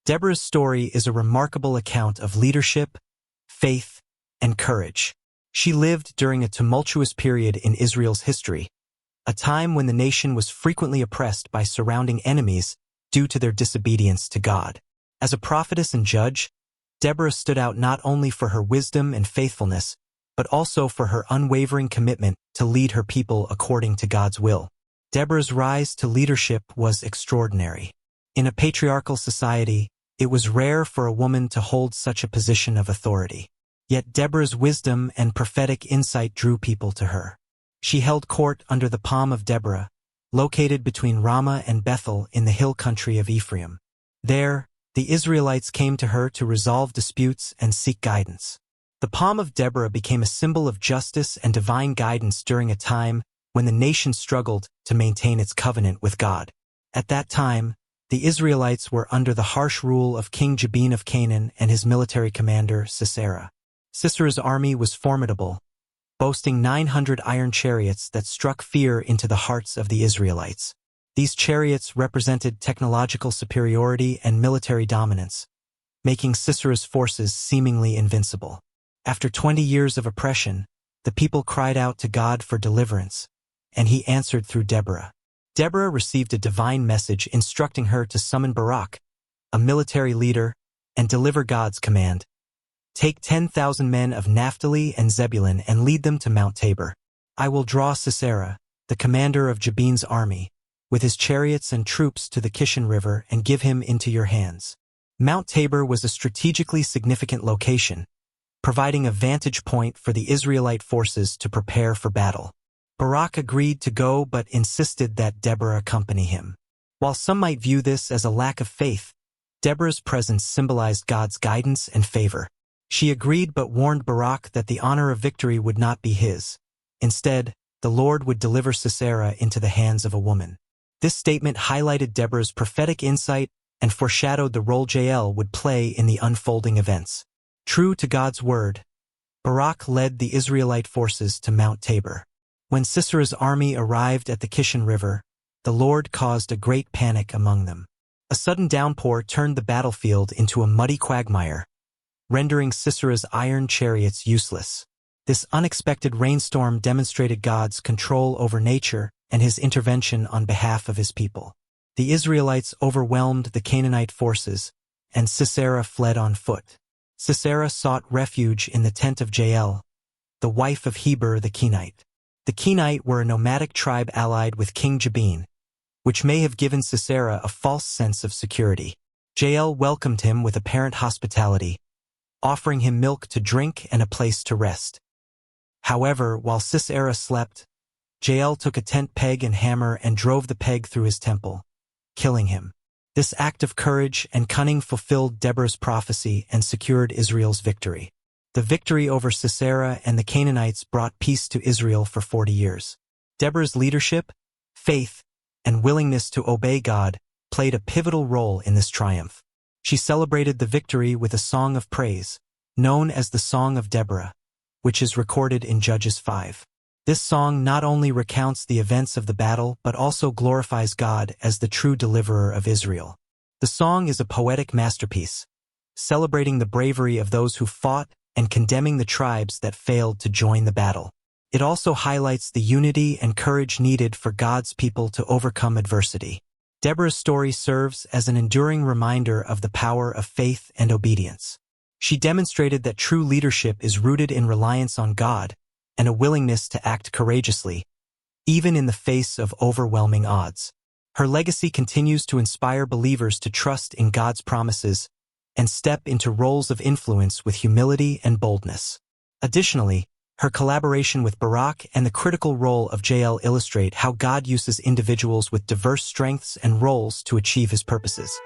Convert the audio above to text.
Deborah's story is a remarkable account of leadership, faith, and courage. She lived during a tumultuous period in Israel's history, a time when the nation was frequently oppressed by surrounding enemies due to their disobedience to God. As a prophetess and judge, Deborah stood out not only for her wisdom and faithfulness, but also for her unwavering commitment to lead her people according to God's will. Deborah's rise to leadership was extraordinary. In a patriarchal society, it was rare for a woman to hold such a position of authority. Yet Deborah's wisdom and prophetic insight drew people to her. She held court under the palm of Deborah, located between Ramah and Bethel in the hill country of Ephraim. There, the Israelites came to her to resolve disputes and seek guidance. The palm of Deborah became a symbol of justice and divine guidance during a time when the nation struggled to maintain its covenant with God. At that time, the Israelites were under the harsh rule of King Jabin of Canaan and his military commander, Sisera. Sisera's army was formidable, boasting 900 iron chariots that struck fear into the hearts of the Israelites. These chariots represented technological superiority and military dominance, making Sisera's forces seemingly invincible. After 20 years of oppression, the people cried out to God for deliverance, and he answered through Deborah. Deborah received a divine message instructing her to summon Barak, a military leader, and deliver God's command. Take 10,000 men of Naphtali and Zebulun and lead them to Mount Tabor. I will draw Sisera, the commander of Jabin's army, with his chariots and troops to the Kishon River and give him into your hands. Mount Tabor was a strategically significant location, providing a vantage point for the Israelite forces to prepare for battle. Barak agreed to go but insisted that Deborah accompany him. While some might view this as a lack of faith, Deborah's presence symbolized God's guidance and favor. She agreed but warned Barak that the honor of victory would not be his. Instead, the Lord would deliver Sisera into the hands of a woman. This statement highlighted Deborah's prophetic insight and foreshadowed the role Jael would play in the unfolding events. True to God's word, Barak led the Israelite forces to Mount Tabor. When Sisera's army arrived at the Kishon River, the Lord caused a great panic among them. A sudden downpour turned the battlefield into a muddy quagmire, rendering Sisera's iron chariots useless. This unexpected rainstorm demonstrated God's control over nature and his intervention on behalf of his people. The Israelites overwhelmed the Canaanite forces, and Sisera fled on foot. Sisera sought refuge in the tent of Jael, the wife of Heber the Kenite. The Kenite were a nomadic tribe allied with King Jabin, which may have given Sisera a false sense of security. Jael welcomed him with apparent hospitality, offering him milk to drink and a place to rest. However, while Sisera slept, Jael took a tent peg and hammer and drove the peg through his temple, killing him. This act of courage and cunning fulfilled Deborah's prophecy and secured Israel's victory. The victory over Sisera and the Canaanites brought peace to Israel for 40 years. Deborah's leadership, faith, and willingness to obey God played a pivotal role in this triumph. She celebrated the victory with a song of praise, known as the Song of Deborah, which is recorded in Judges 5. This song not only recounts the events of the battle but also glorifies God as the true deliverer of Israel. The song is a poetic masterpiece, celebrating the bravery of those who fought and condemning the tribes that failed to join the battle. It also highlights the unity and courage needed for God's people to overcome adversity. Deborah's story serves as an enduring reminder of the power of faith and obedience. She demonstrated that true leadership is rooted in reliance on God and a willingness to act courageously, even in the face of overwhelming odds. Her legacy continues to inspire believers to trust in God's promises and step into roles of influence with humility and boldness. Additionally, her collaboration with Barak and the critical role of Jael illustrate how God uses individuals with diverse strengths and roles to achieve his purposes.